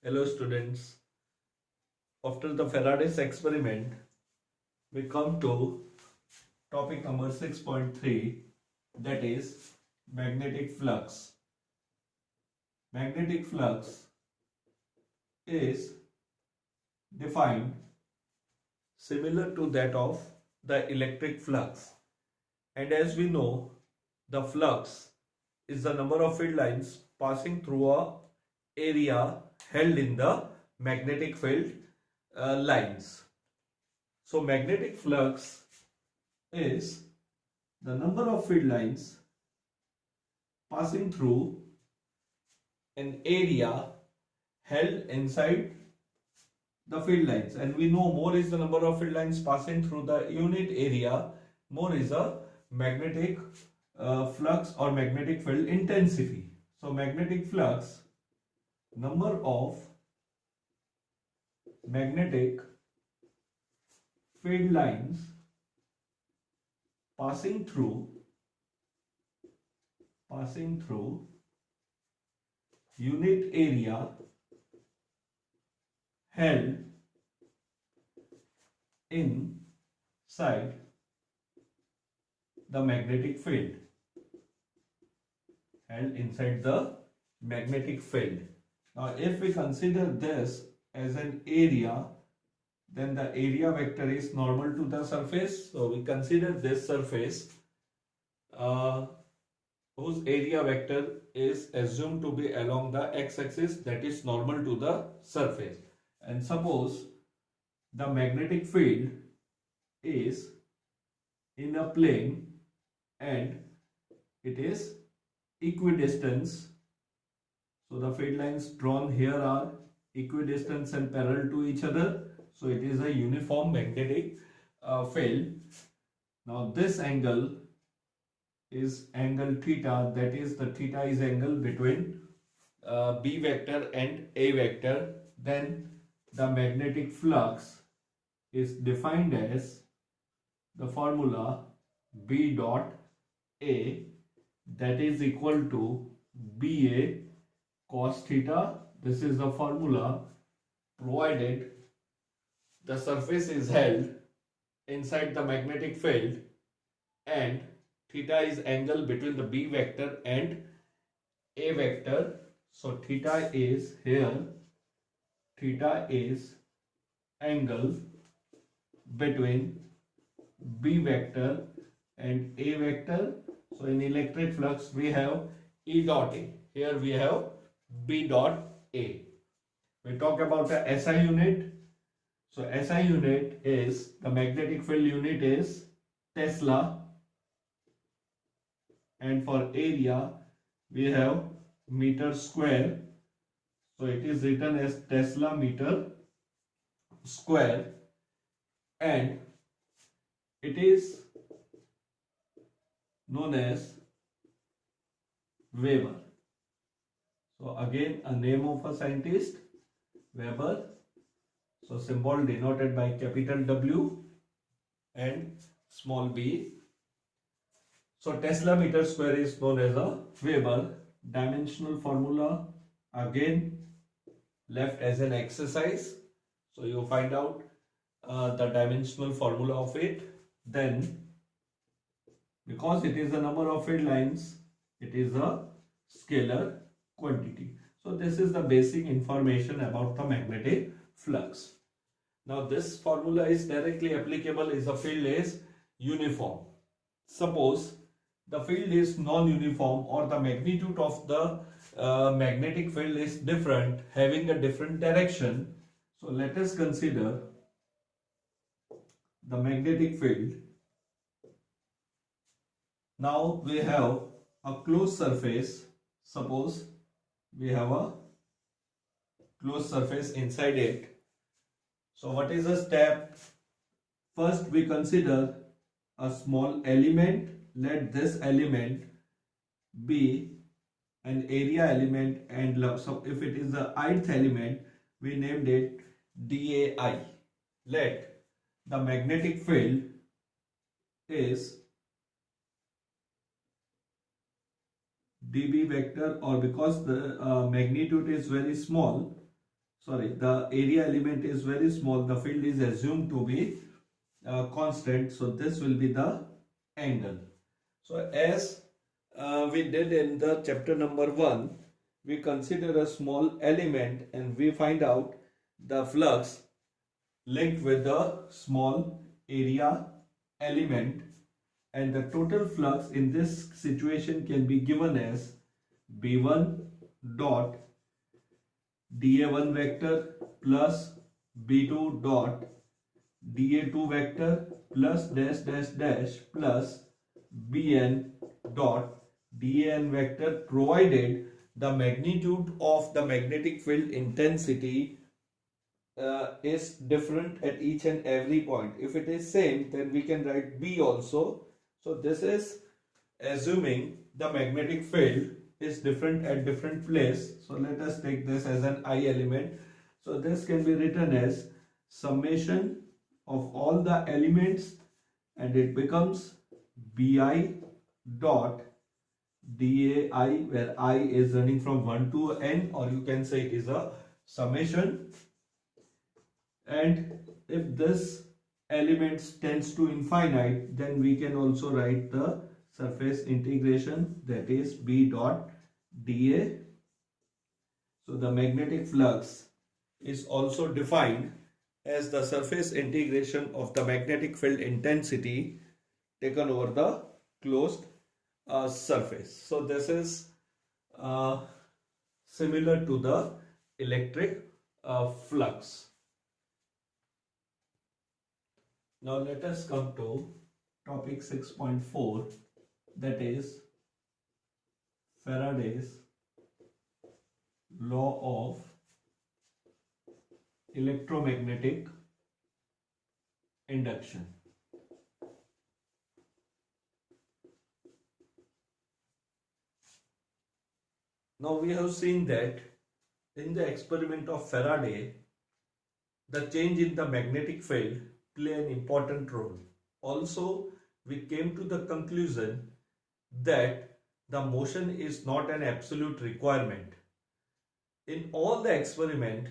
Hello students, after the Faraday's experiment, we come to topic number 6.3, that is magnetic flux. Magnetic flux is defined similar to that of the electric flux, and as we know, the flux is the number of field lines passing through a area held in the magnetic field lines. So magnetic flux is the number of field lines passing through an area held inside the field lines, and we know more is the number of field lines passing through the unit area, more is a magnetic flux or magnetic field intensity. So magnetic flux, number of magnetic field lines passing through unit area held inside the magnetic field. Now if we consider this as an area, then the area vector is normal to the surface. So we consider this surface whose area vector is assumed to be along the x-axis, that is normal to the surface. And suppose the magnetic field is in a plane and it is equidistant. So the field lines drawn here are equidistant and parallel to each other. So it is a uniform magnetic field. Now this angle is angle theta, that is the theta is angle between B vector and A vector. Then the magnetic flux is defined as the formula B dot A, that is equal to BA cos theta. This is the formula provided the surface is held inside the magnetic field and theta is angle between the B vector and A vector. So theta is here, theta is angle between B vector and A vector. So in electric flux we have E dot A, here we have B dot A. We talk about the SI unit. So SI unit is, the magnetic field unit is Tesla, and for area we have meter square. So it is written as Tesla meter square, and it is known as Weber. So again a name of a scientist, Weber. So symbol denoted by capital W and small b. So Tesla meter square is known as a Weber. Dimensional formula again left as an exercise. So you find out the dimensional formula of it. Then because it is a number of field lines, it is a scalar quantity. So this is the basic information about the magnetic flux. Now this formula is directly applicable if the field is uniform. Suppose the field is non-uniform or the magnitude of the magnetic field is different, having a different direction. So let us consider the magnetic field. Now we have a closed surface. Suppose we have a closed surface inside it. So what is the step? First we consider a small element. Let this element be an area element, and so if it is the ith element, we named it DAI. Let the magnetic field is dB vector, or because the magnitude is very small, sorry, the area element is very small, the field is assumed to be constant, so this will be the angle. So as we did in the chapter number 1, we consider a small element and we find out the flux linked with the small area element, and the total flux in this situation can be given as B1 dot dA1 vector plus B2 dot dA2 vector plus dash dash dash plus Bn dot dAn vector, provided the magnitude of the magnetic field intensity is different at each and every point. If it is same, then we can write B also. So this is assuming the magnetic field is different at different place. So let us take this as an I element. So this can be written as summation of all the elements, and it becomes Bi dot dai, where I is running from 1 to n, or you can say it is a summation. And if this element tends to infinite, then we can also write the surface integration, that is B dot dA. So the magnetic flux is also defined as the surface integration of the magnetic field intensity taken over the closed surface. So this is similar to the electric flux. Now let us come to topic 6.4, that is Faraday's law of electromagnetic induction. Now we have seen that in the experiment of Faraday, the change in the magnetic field play an important role. Also, we came to the conclusion that the motion is not an absolute requirement. In all the experiment,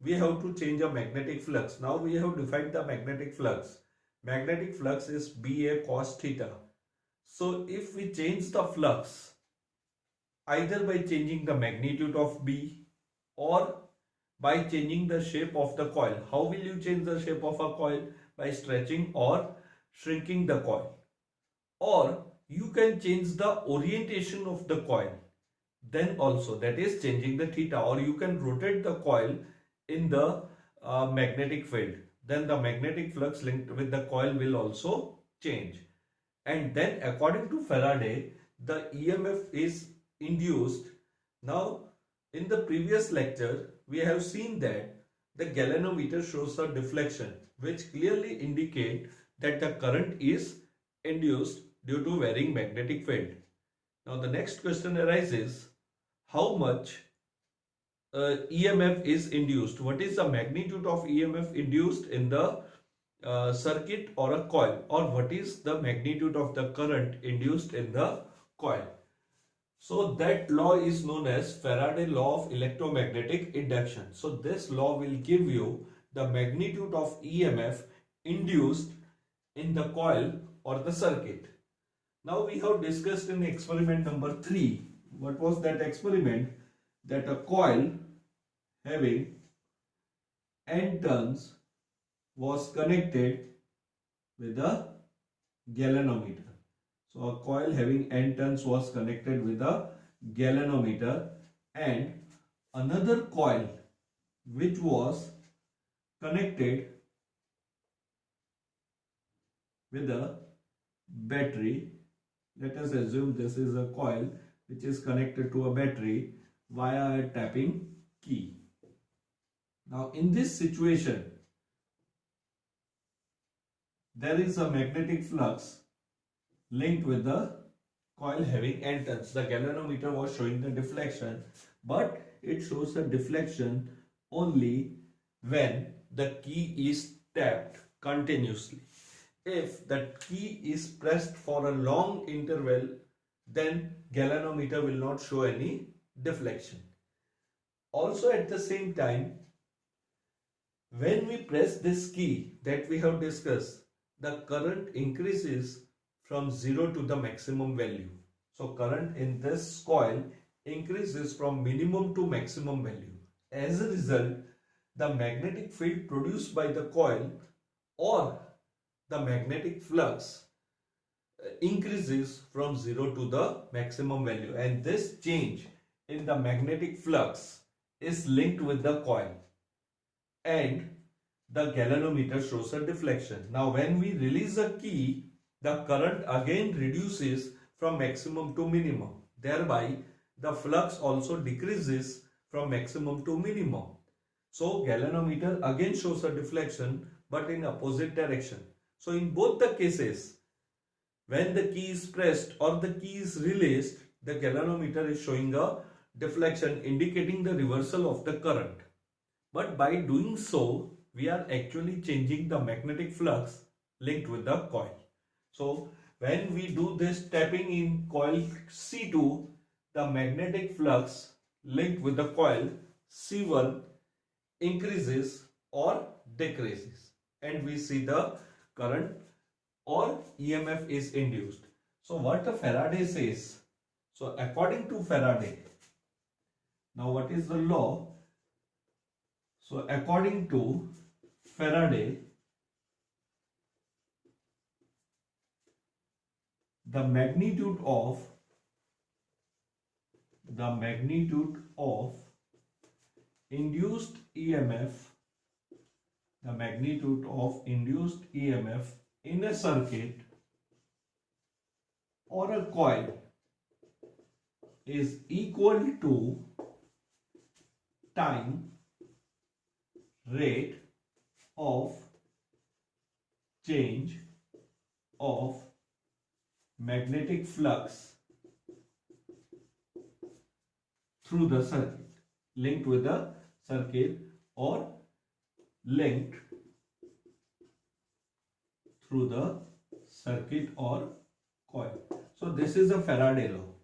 we have to change a magnetic flux. Now we have defined the magnetic flux. Magnetic flux is Ba cos theta. So if we change the flux, either by changing the magnitude of B or by changing the shape of the coil. How will you change the shape of a coil? By stretching or shrinking the coil. Or you can change the orientation of the coil. Then also, that is changing the theta, or you can rotate the coil in the magnetic field. Then the magnetic flux linked with the coil will also change. And then according to Faraday, the EMF is induced. Now in the previous lecture, we have seen that the galvanometer shows a deflection, which clearly indicate that the current is induced due to varying magnetic field. Now the next question arises, how much EMF is induced? What is the magnitude of EMF induced in the circuit or a coil? Or what is the magnitude of the current induced in the coil? So that law is known as Faraday law of electromagnetic induction. So this law will give you the magnitude of EMF induced in the coil or the circuit. Now we have discussed in experiment number 3. What was that experiment? That a coil having N turns was connected with a galvanometer. So a coil having N turns was connected with a galvanometer, and another coil which was connected with a battery. Let us assume this is a coil which is connected to a battery via a tapping key. Now in this situation, there is a magnetic flux linked with the coil having N turns. The galvanometer was showing the deflection, but it shows the deflection only when the key is tapped continuously. If the key is pressed for a long interval, then galvanometer will not show any deflection. Also at the same time, When we press this key that we have discussed, the current increases from 0 to the maximum value. So current in this coil increases from minimum to maximum value. As a result, the magnetic field produced by the coil or the magnetic flux increases from 0 to the maximum value, and this change in the magnetic flux is linked with the coil, and the galvanometer shows a deflection. Now when we release a key, the current again reduces from maximum to minimum. Thereby the flux also decreases from maximum to minimum. So galvanometer again shows a deflection but in opposite direction. So in both the cases, when the key is pressed or the key is released, the galvanometer is showing a deflection indicating the reversal of the current. But by doing so, we are actually changing the magnetic flux linked with the coil. So when we do this tapping in coil C2, the magnetic flux linked with the coil C1 increases or decreases, and we see the current or EMF is induced. So what the Faraday says? So according to Faraday, now what is the law? So according to Faraday, the magnitude of induced EMF, the magnitude of induced EMF in a circuit or a coil is equal to time rate of change of magnetic flux through the circuit, linked with the circuit or linked through the circuit or coil. So this is a Faraday law.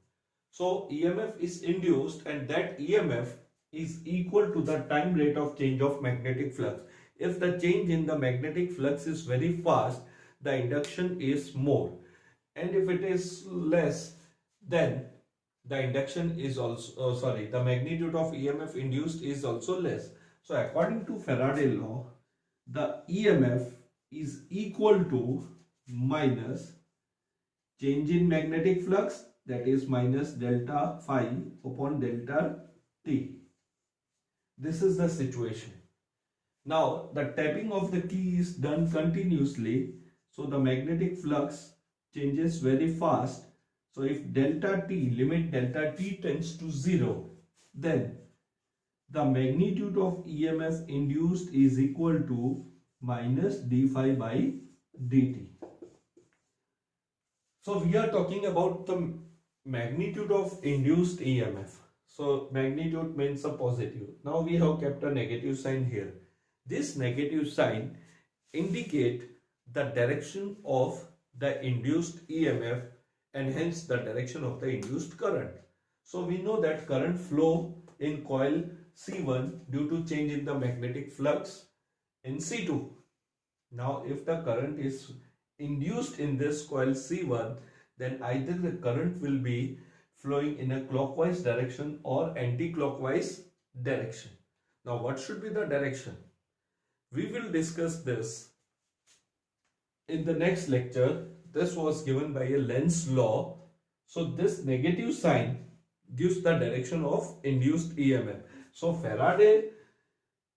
So EMF is induced and that EMF is equal to the time rate of change of magnetic flux. If the change in the magnetic flux is very fast, the induction is more, and if it is less, then the induction is also the magnitude of EMF induced is also less. So according to Faraday law, the EMF is equal to minus change in magnetic flux, that is minus delta phi upon delta t. This is the situation. Now the tapping of the key is done continuously, so the magnetic flux changes very fast. So if delta t, limit delta t tends to 0, then the magnitude of EMF induced is equal to minus d phi by dt. So we are talking about the magnitude of induced EMF. So magnitude means a positive. Now we have kept a negative sign here. This negative sign indicate the direction of the induced EMF and hence the direction of the induced current. So we know that current flow in coil C1 due to change in the magnetic flux in C2. Now if the current is induced in this coil C1, then either the current will be flowing in a clockwise direction or anti-clockwise direction. Now what should be the direction? We will discuss this in the next lecture. This was given by a Lenz's law. So this negative sign gives the direction of induced EMF. So Faraday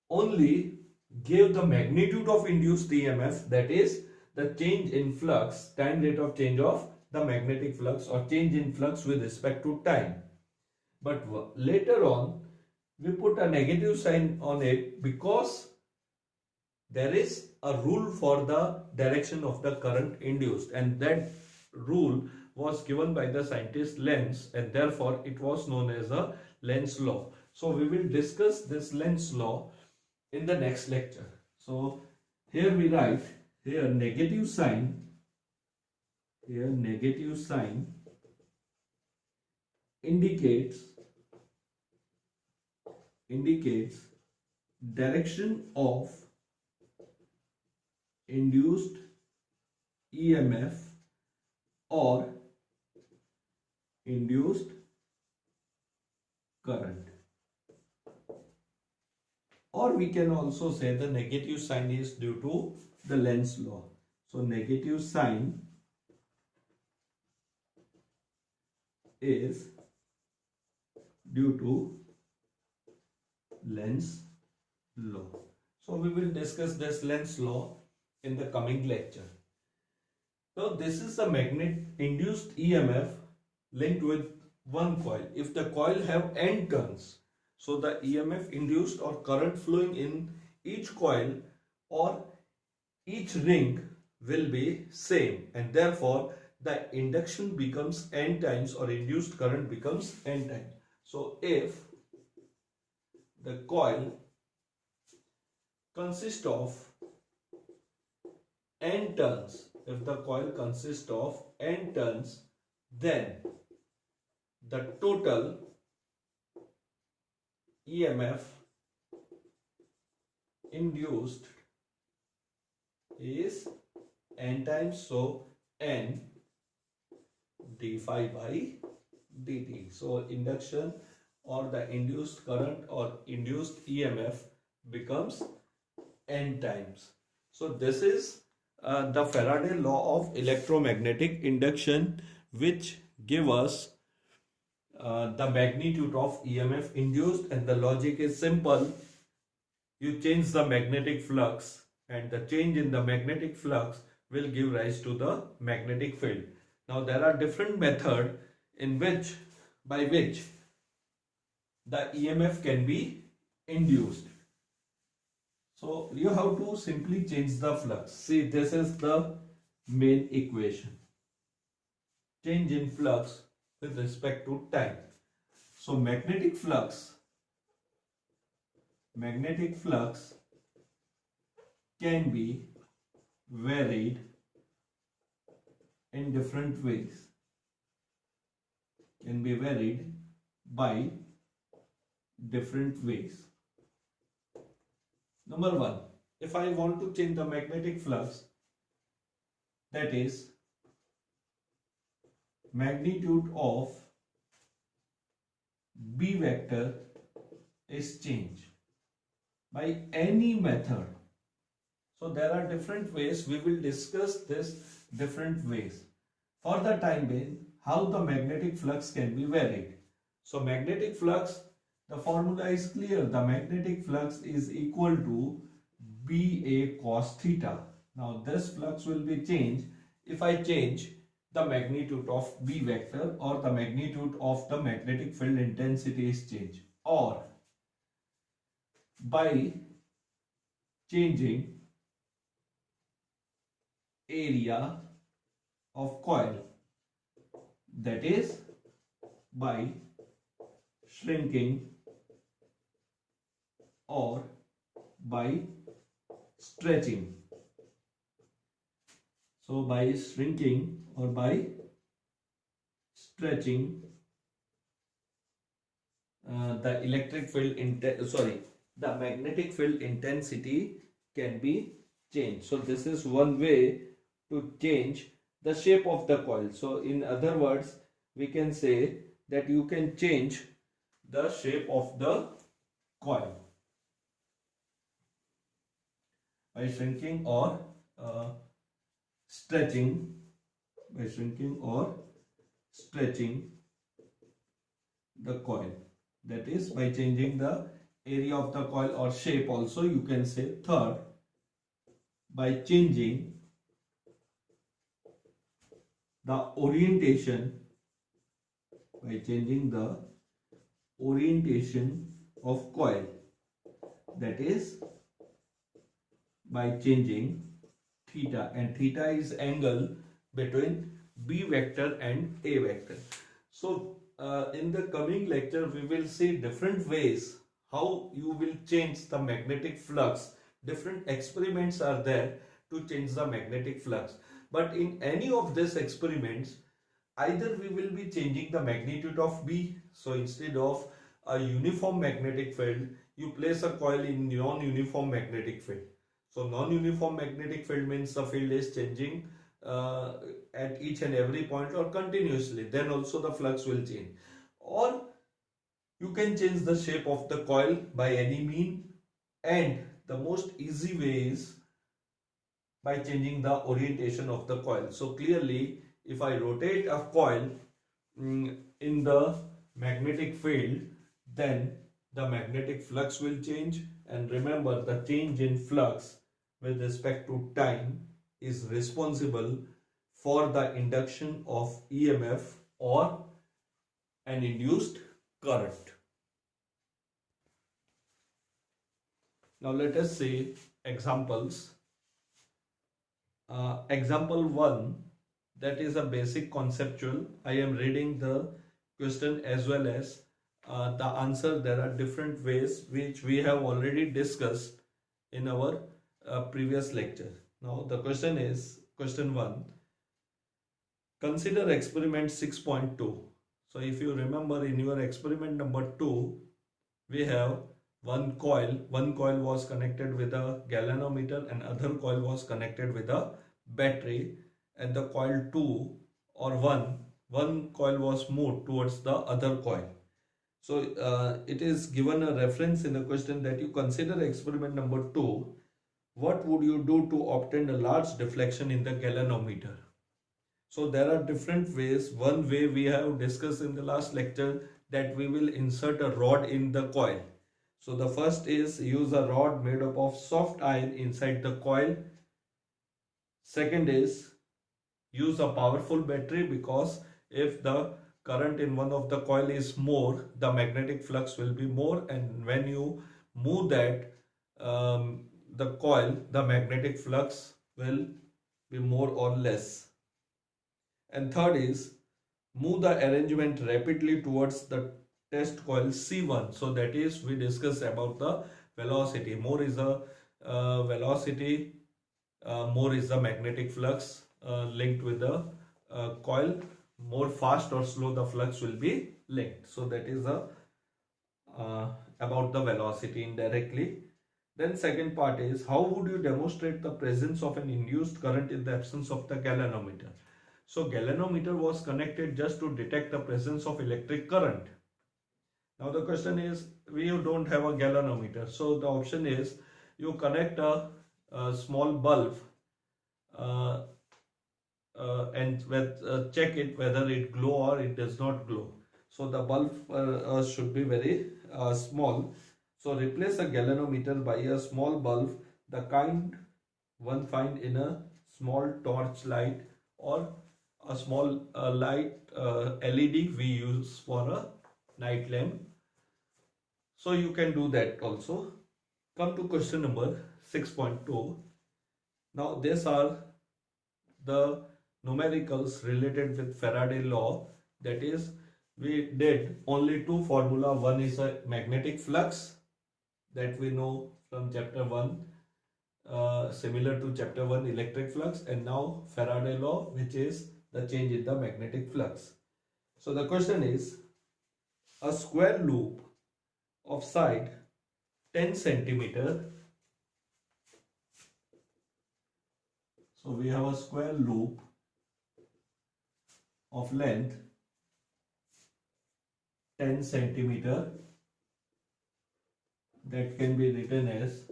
only gave the magnitude of induced EMF, that is the change in flux, time rate of change of the magnetic flux or change in flux with respect to time. But later on we put a negative sign on it because there is a rule for the direction of the current induced, and that rule was given by the scientist Lenz, and therefore it was known as a Lenz's law. So we will discuss this Lenz's law in the next lecture. So here we write here negative sign, indicates direction of induced EMF or induced current. Or we can also say the negative sign is due to the Lenz's law. So negative sign is due to Lenz's law. So we will discuss this Lenz's law in the coming lecture. So this is the magnet induced EMF linked with one coil. If the coil have n turns, so the EMF induced or current flowing in each coil or each ring will be same, and therefore the induction becomes n times or induced current becomes n times. So if the coil consists of n turns, if the coil consists of n turns, then the total EMF induced is n times, so n d phi by dt. So induction or the induced current or induced EMF becomes n times. So this is the Faraday law of electromagnetic induction, which give us the magnitude of EMF induced, and the logic is simple. You change the magnetic flux, and the change in the magnetic flux will give rise to the magnetic field. Now there are different methods by which the EMF can be induced. So you have to simply change the flux. See, this is the main equation. Change in flux with respect to time. So magnetic flux can be varied in different ways. Can be varied by different ways. Number one, if I want to change the magnetic flux, that is magnitude of B vector is changed by any method. So there are different ways. We will discuss this different ways. For the time being, how the magnetic flux can be varied. So magnetic flux, the formula is clear. The magnetic flux is equal to BA cos theta. Now this flux will be changed if I change the magnitude of B vector, or the magnitude of the magnetic field intensity is changed, or by changing area of coil, that is by shrinking or by stretching. So by shrinking or by stretching, the magnetic field intensity can be changed. So this is one way to change the shape of the coil. So in other words, we can say that you can change the shape of the coil by shrinking or stretching, the coil, that is by changing the area of the coil or shape. Also you can say third, by changing the orientation, of coil, that is by changing theta, and theta is angle between B vector and A vector. So in the coming lecture we will see different ways how you will change the magnetic flux. Different experiments are there to change the magnetic flux, but in any of these experiments, either we will be changing the magnitude of B. So instead of a uniform magnetic field, you place a coil in non-uniform magnetic field. So non-uniform magnetic field means the field is changing at each and every point or continuously. Then also the flux will change. Or you can change the shape of the coil by any mean, and the most easy way is by changing the orientation of the coil. So clearly, if I rotate a coil in the magnetic field, then the magnetic flux will change. And remember, the change in flux with respect to time is responsible for the induction of EMF or an induced current. Now let us see examples. Example 1, that is a basic conceptual. I am reading the question as well as the answer. There are different ways which we have already discussed in our previous lecture. Now the question is, question 1, consider experiment 6.2. So if you remember, in your experiment number 2, we have one coil was connected with a galvanometer and other coil was connected with a battery, and the coil 2 or 1 coil was moved towards the other coil. So it is given a reference in the question that you consider experiment number 2. What would you do to obtain a large deflection in the galvanometer? So there are different ways. One way we have discussed in the last lecture, that we will insert a rod in the coil. So the first is use a rod made up of soft iron inside the coil. Second is use a powerful battery, because if the current in one of the coil is more, the magnetic flux will be more, and when you move that the coil, the magnetic flux will be more or less. And third is move the arrangement rapidly towards the test coil C1. So that is, we discussed about the velocity. More is the velocity, more is the magnetic flux linked with the coil. More fast or slow the flux will be linked. So that is about the velocity indirectly. Then second part is, how would you demonstrate the presence of an induced current in the absence of the galvanometer? So galvanometer was connected just to detect the presence of electric current. Now the question is, we don't have a galvanometer. So the option is, you connect a small bulb and check it whether it glow or it does not glow. So the bulb should be very small. So replace a galvanometer by a small bulb, the kind one find in a small torch light or a small light LED we use for a night lamp. So you can do that also. Come to question number 6.2. Now these are the numericals related with Faraday law. That is, we did only two formula. One is a magnetic flux that we know from chapter 1, similar to chapter 1 electric flux, and now Faraday law, which is the change in the magnetic flux. So the question is, a square loop of side 10 centimeter. So we have a square loop of length 10 centimeter, that can be written as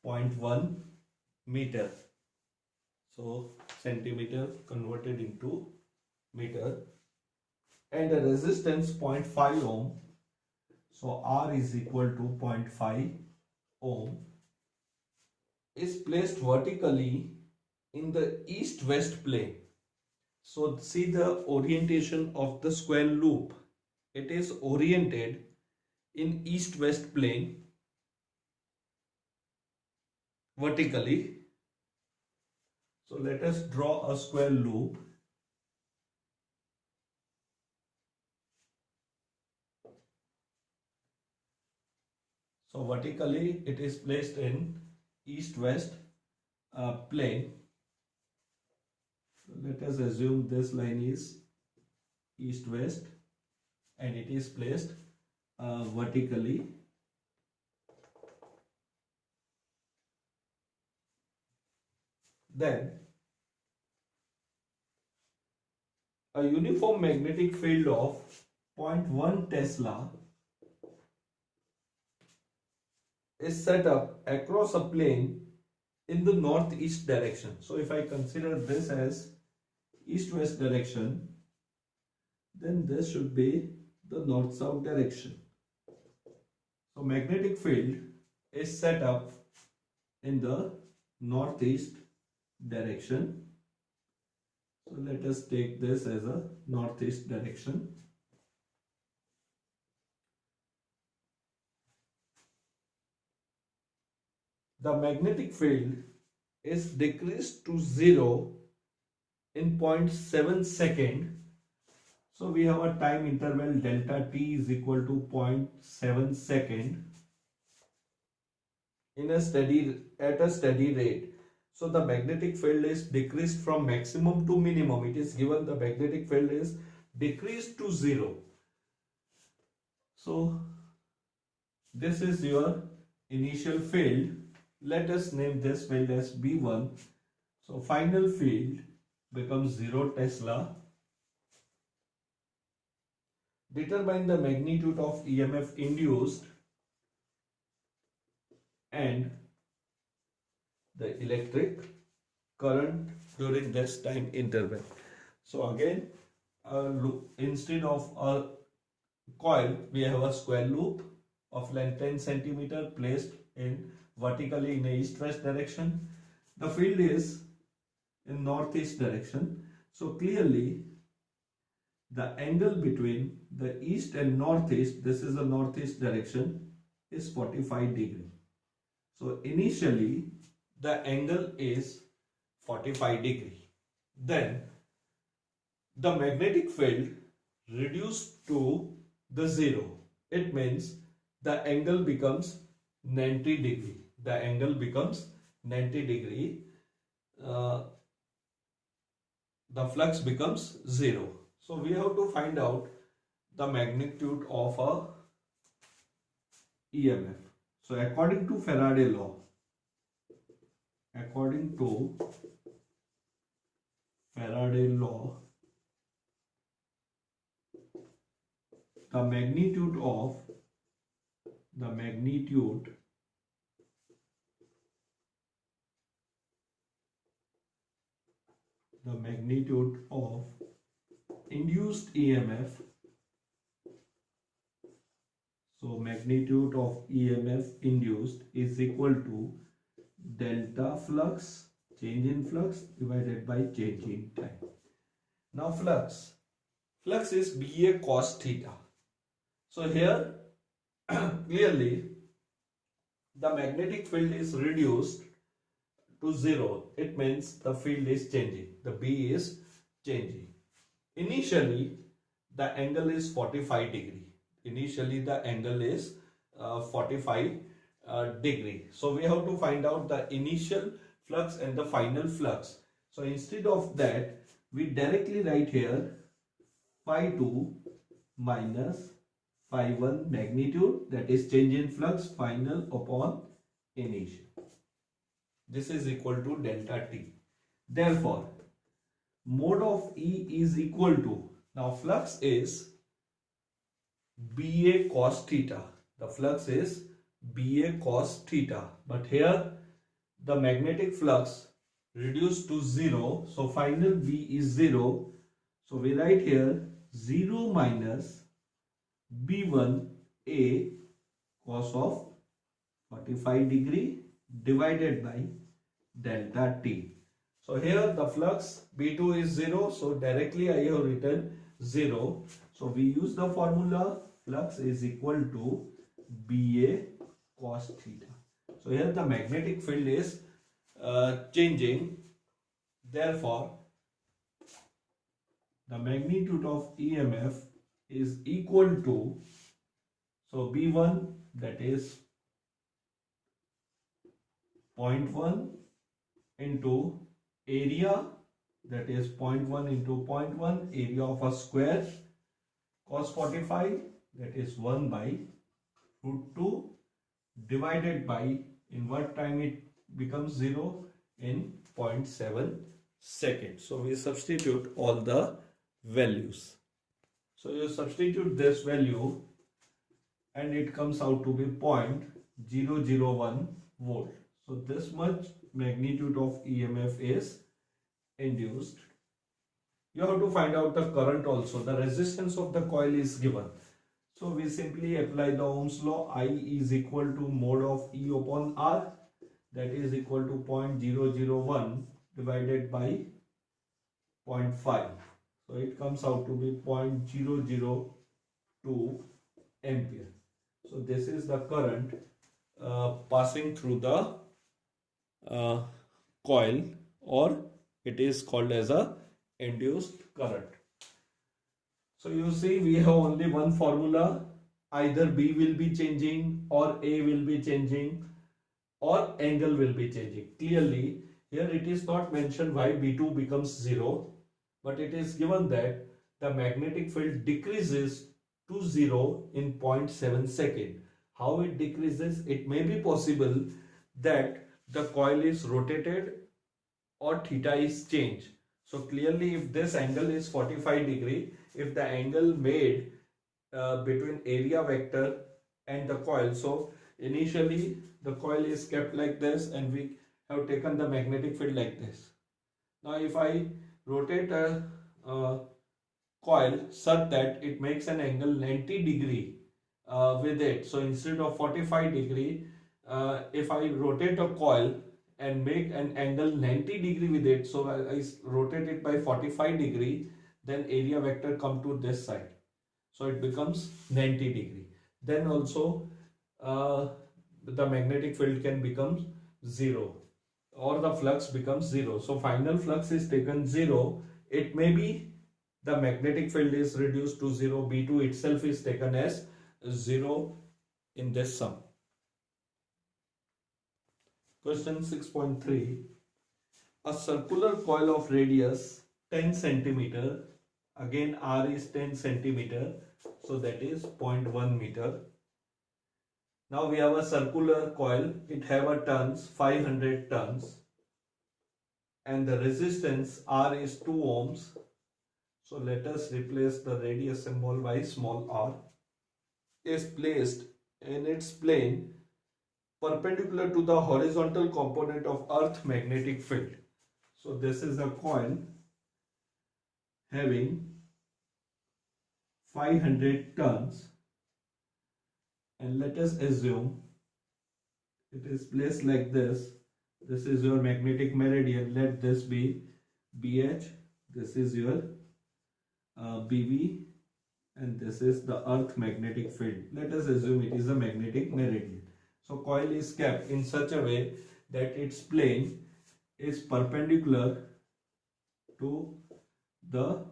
0.1 meter. So centimeter converted into meter, and a resistance 0.5 ohm. So R is equal to 0.5 ohm, is placed vertically in the east-west plane. So see the orientation of the square loop. It is oriented in east-west plane vertically. So let us draw a square loop. So vertically it is placed in east-west plane. So let us assume this line is east-west and it is placed vertically. then a uniform magnetic field of 0.1 Tesla is set up across a plane in the northeast direction. So if I consider this as east-west direction, then this should be the north-south direction. So magnetic field is set up in the northeast direction. So let us take this as a northeast direction. The magnetic field is decreased to 0 in 0.7 second. So we have a time interval delta t is equal to 0.7 second at a steady rate. So the magnetic field is decreased from maximum to minimum. It is given the magnetic field is decreased to 0. So this is your initial field. Let us name this field as B1. So final field becomes 0 Tesla. Determine the magnitude of EMF induced and the electric current during this time interval. So again, instead of a coil, we have a square loop of length 10 centimeter placed in vertically in a east-west direction. The field is in northeast direction. So clearly the angle between the east and northeast, this is a northeast direction, is 45 degree. So initially the angle is 45 degree. Then the magnetic field reduced to the 0. It means the angle becomes 90 degree. The angle becomes 90 degree. The flux becomes 0. So we have to find out the magnitude of a EMF. So according to Faraday law, the magnitude of induced EMF, so magnitude of EMF induced is equal to delta flux, change in flux, divided by change in time. Now flux is BA cos theta. So here clearly the magnetic field is reduced to 0. It means the field is changing, the B is changing. Initially the angle is 45 degree. Initially the angle is 45 degree. So we have to find out the initial flux and the final flux. So instead of that, we directly write here phi 2 minus phi 1 magnitude, that is change in flux final upon initial. This is equal to delta t. Therefore mode of E is equal to, now flux is BA cos theta. The flux is BA cos theta. But here the magnetic flux reduced to 0. So final B is 0. So we write here 0 minus B1 cos of 45 degree divided by delta t. So here the flux B2 is 0. So directly I have written 0. So we use the formula flux is equal to BA cos theta. So here the magnetic field is changing. Therefore the magnitude of EMF is equal to, so B1, that is 0.1 into area, that is 0.1 into 0.1, area of a square, cos 45, that is 1 by root 2, divided by, in what time it becomes 0, in 0.7 seconds. So we substitute all the values. So you substitute this value and it comes out to be 0.001 volt. So this much magnitude of EMF is induced. You have to find out the current also. The resistance of the coil is given. So we simply apply the Ohm's law. I is equal to mod of E upon R, that is equal to 0.001 divided by 0.5. So it comes out to be 0.002 ampere. So this is the current passing through the coil, or it is called as a induced current. So you see we have only one formula. Either B will be changing or A will be changing or angle will be changing. Clearly here it is not mentioned why B2 becomes 0, but it is given that the magnetic field decreases to 0 in 0.7 second. How it decreases? It may be possible that the coil is rotated or theta is changed. So clearly if this angle is 45 degree, if the angle made between area vector and the coil, so initially the coil is kept like this and we have taken the magnetic field like this. Now if I rotate a coil such that it makes an angle 90 degree with it, so instead of 45 degree, if I rotate a coil and make an angle 90 degree with it, so I rotate it by 45 degree, then area vector come to this side, so it becomes 90 degree. Then also the magnetic field can become 0 or the flux becomes 0. So final flux is taken 0. It may be the magnetic field is reduced to 0, B2 itself is taken as 0 in this sum. Question 6.3. A circular coil of radius 10 centimeter, again R is 10 centimeter, so that is 0.1 meter. Now we have a circular coil, it have a turns, 500 turns, and the resistance R is 2 ohms. So let us replace the radius symbol by small r. Is placed in its plane perpendicular to the horizontal component of Earth magnetic field. So this is a coil having 500 turns, and let us assume it is placed like this. This is your magnetic meridian. Let this be BH, this is your BB, and this is the Earth magnetic field. Let us assume it is a magnetic meridian. So coil is kept in such a way that its plane is perpendicular to the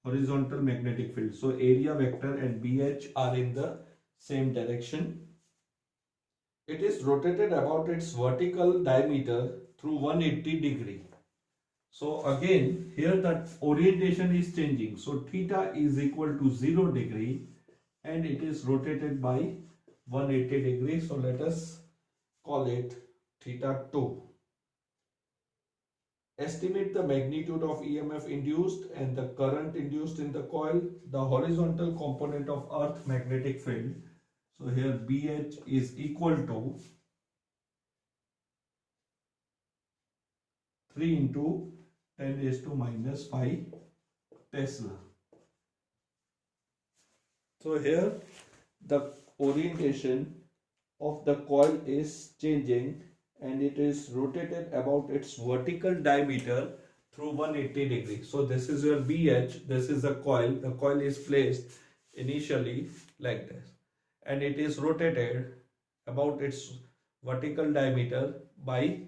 horizontal magnetic field. So area vector and BH are in the same direction. It is rotated about its vertical diameter through 180 degree. So again here the orientation is changing. So theta is equal to 0 degree and it is rotated by 180 degree. So let us call it theta 2. Estimate the magnitude of EMF induced and the current induced in the coil, the horizontal component of Earth magnetic field. So here BH is equal to 3 into 10 raised to minus 5 Tesla. So here the orientation of the coil is changing and it is rotated about its vertical diameter through 180 degrees. So this is your BH, this is the coil is placed initially like this and it is rotated about its vertical diameter by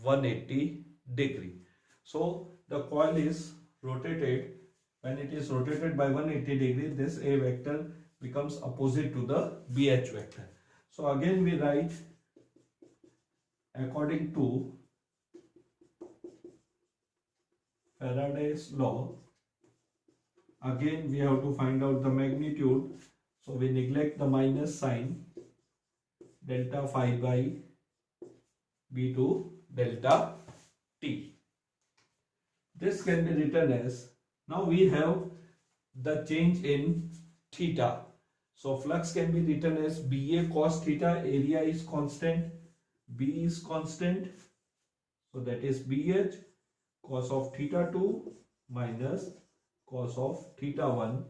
180 degree. So the coil is rotated, when it is rotated by 180 degree, this A vector becomes opposite to the BH vector. So again we write according to Faraday's law. Again we have to find out the magnitude. So we neglect the minus sign, delta phi by B2 delta T. This can be written as, now we have the change in theta. So flux can be written as BA cos theta, area is constant, B is constant. So that is BH cos of theta 2 minus cos of theta 1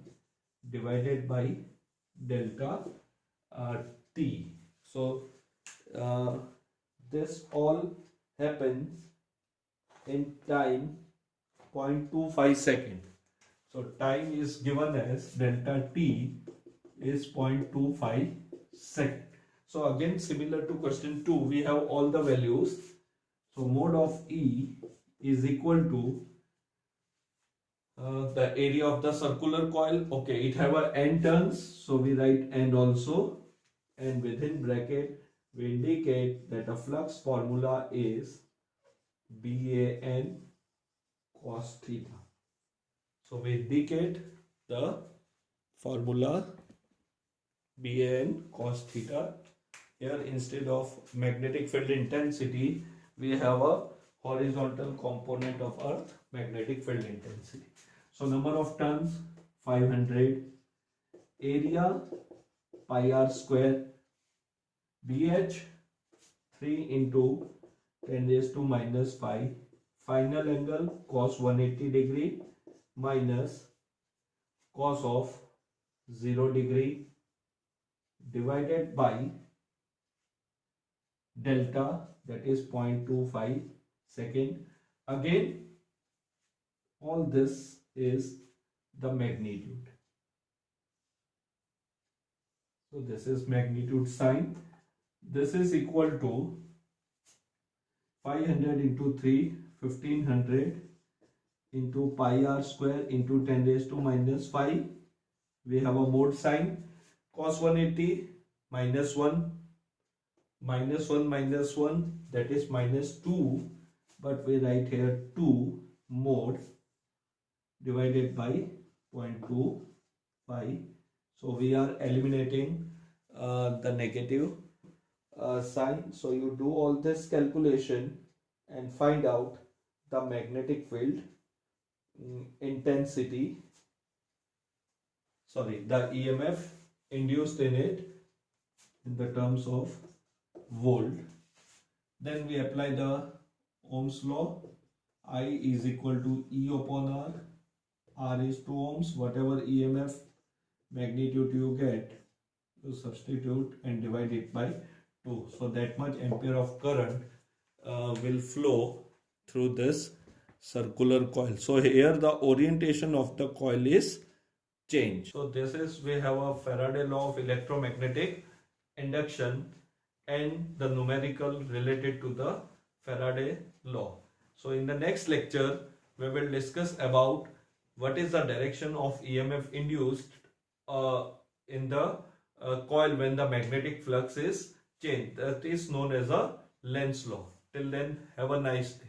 divided by delta T. So this all happens in time 0.25 second. So time is given as delta T is 0.25 second. So again, similar to question 2, we have all the values. So mode of E is equal to the area of the circular coil. Okay, it have a n turns, so we write n also, and within bracket we indicate that the flux formula is BAN cos theta. So we indicate the formula BAN cos theta. Here, instead of magnetic field intensity, we have a horizontal component of Earth magnetic field intensity. So number of turns 500, area pi r square, BH 3 into 10 raised to minus 5, final angle cos 180 degree minus cos of 0 degree divided by delta, that is 0.25 second. Again, all this is the magnitude. So this is magnitude sign. This is equal to 500 into 3, 1500 into pi r square into 10 raised to minus 5. We have a mode sign. Cos 180 minus 1, minus 1 minus 1, that is minus 2, but we write here 2 mode divided by 0.25. So we are eliminating the negative sign. So you do all this calculation and find out the magnetic field intensity, sorry, the EMF induced in it in the terms of volt. Then we apply the Ohm's law. I is equal to E upon R. R is 2 ohms. Whatever EMF magnitude you get, you substitute and divide it by 2. So that much ampere of current will flow through this circular coil. So here the orientation of the coil is changed. So this is, we have a Faraday law of electromagnetic induction and the numerical related to the Faraday law. So in the next lecture, we will discuss about what is the direction of EMF induced in the coil when the magnetic flux is changed. That is known as a Lenz's law. Till then, have a nice day.